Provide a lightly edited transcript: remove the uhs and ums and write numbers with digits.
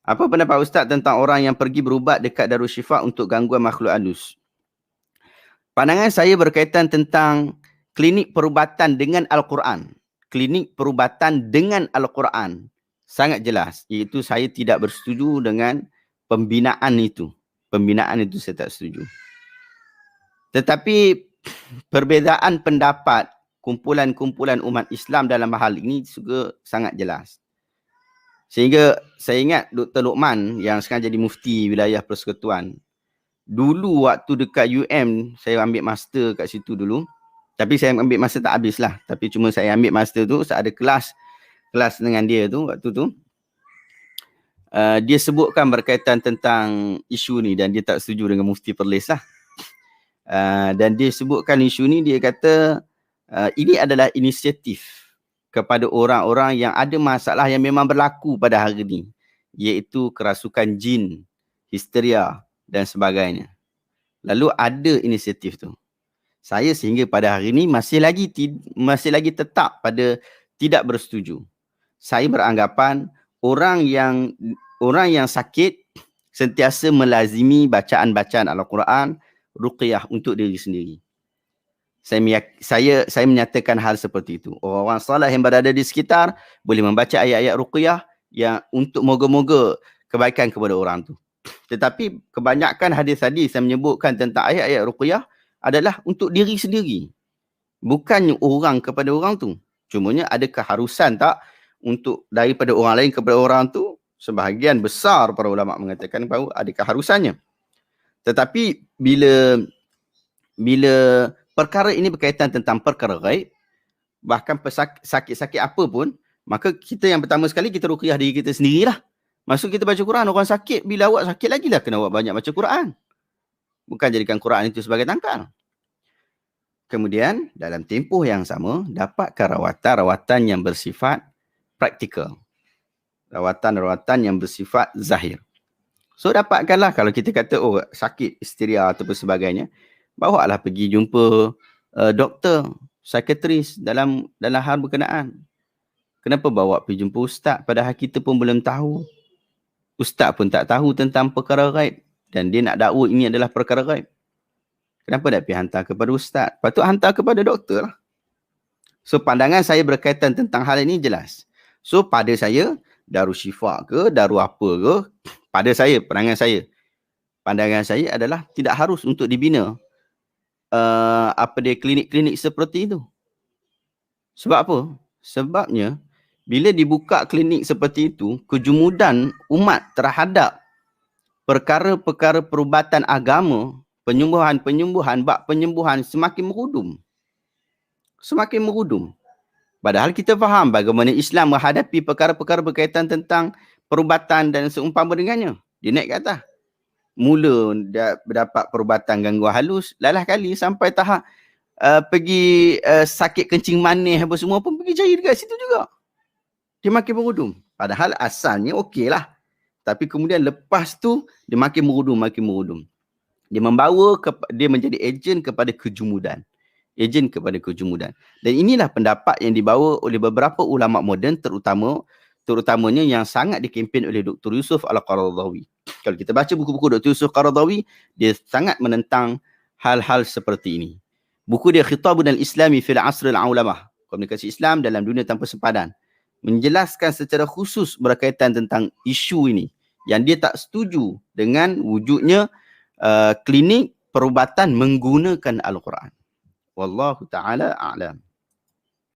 Apa pendapat Ustaz tentang orang yang pergi berubat dekat Darushifa untuk gangguan makhluk halus? Pandangan saya berkaitan tentang klinik perubatan dengan Al-Quran. Klinik perubatan dengan Al-Quran sangat jelas. Iaitu saya tidak bersetuju dengan pembinaan itu. Pembinaan itu saya tak setuju. Tetapi perbezaan pendapat kumpulan-kumpulan umat Islam dalam hal ini juga sangat jelas. Sehingga saya ingat Dr. Luqman yang sekarang jadi mufti wilayah Persekutuan. Dulu waktu dekat UM, saya ambil master kat situ dulu. Tapi saya ambil master tak habis lah. Tapi cuma saya ambil master tu, saya ada kelas dengan dia tu, waktu tu. Dia sebutkan berkaitan tentang isu ni dan dia tak setuju dengan Mufti Perlis lah. Dan dia sebutkan isu ni, dia kata ini adalah inisiatif kepada orang-orang yang ada masalah yang memang berlaku pada hari ni. Iaitu kerasukan jin, histeria dan sebagainya. Lalu ada inisiatif tu. Saya sehingga pada hari ini masih lagi tetap pada tidak bersetuju. Saya beranggapan orang yang sakit sentiasa melazimi bacaan-bacaan Al-Quran, ruqyah untuk diri sendiri. Saya menyatakan hal seperti itu. Orang-orang salih yang berada di sekitar boleh membaca ayat-ayat ruqyah yang untuk moga-moga kebaikan kepada orang tu. Tetapi kebanyakan hadis-hadis yang menyebutkan tentang ayat-ayat ruqyah adalah untuk diri sendiri. Bukannya orang kepada orang tu. Cumanya ada keharusan tak untuk daripada orang lain kepada orang tu? Sebahagian besar para ulama mengatakan bahawa ada keharusannya. Tetapi bila perkara ini berkaitan tentang perkara ghaib, bahkan sakit-sakit apa pun, maka kita yang pertama sekali kita ruqyah diri kita sendirilah. Maksud kita baca Quran, orang sakit, bila awak sakit lagi lah kena awak banyak baca Quran. Bukan jadikan Quran itu sebagai tangkal. Kemudian dalam tempoh yang sama, dapatkan rawatan-rawatan yang bersifat praktikal. Rawatan-rawatan yang bersifat zahir. So dapatkanlah kalau kita kata sakit histeria atau sebagainya, bawalah pergi jumpa doktor, psikiatris dalam hal berkenaan. Kenapa bawa pergi jumpa ustaz padahal kita pun belum tahu? Ustaz pun tak tahu tentang perkara ghaib dan dia nak dakwa ini adalah perkara ghaib. Kenapa tak pergi hantar kepada ustaz? Patut hantar kepada doktor lah. So pandangan saya berkaitan tentang hal ini jelas. So pada saya, Darushifa ke, Daru apa ke, pada saya, pandangan saya adalah tidak harus untuk dibina klinik-klinik seperti itu. Sebab apa? Sebabnya bila dibuka klinik seperti itu, kejumudan umat terhadap perkara-perkara perubatan agama, penyembuhan bab penyembuhan semakin merudum. Semakin merudum. Padahal kita faham bagaimana Islam menghadapi perkara-perkara berkaitan tentang perubatan dan seumpama dengannya. Dia naik ke atas. Mula dapat perubatan gangguan halus, lalah kali sampai tahap pergi sakit kencing manis apa semua pun pergi cari dekat situ juga. Dia makin merudum. Padahal asalnya okey lah. Tapi kemudian lepas tu, dia makin merudum. Dia dia menjadi ejen kepada kejumudan. Dan inilah pendapat yang dibawa oleh beberapa ulama moden, terutamanya yang sangat dikempen oleh Dr. Yusuf Al-Qaradawi. Kalau kita baca buku-buku Dr. Yusuf Al-Qaradawi, dia sangat menentang hal-hal seperti ini. Buku dia Khitabun al-Islami fil Asr al-Ulamah, komunikasi Islam dalam dunia tanpa sepadan, menjelaskan secara khusus berkaitan tentang isu ini yang dia tak setuju dengan wujudnya klinik perubatan menggunakan Al-Quran. Wallahu ta'ala a'lam.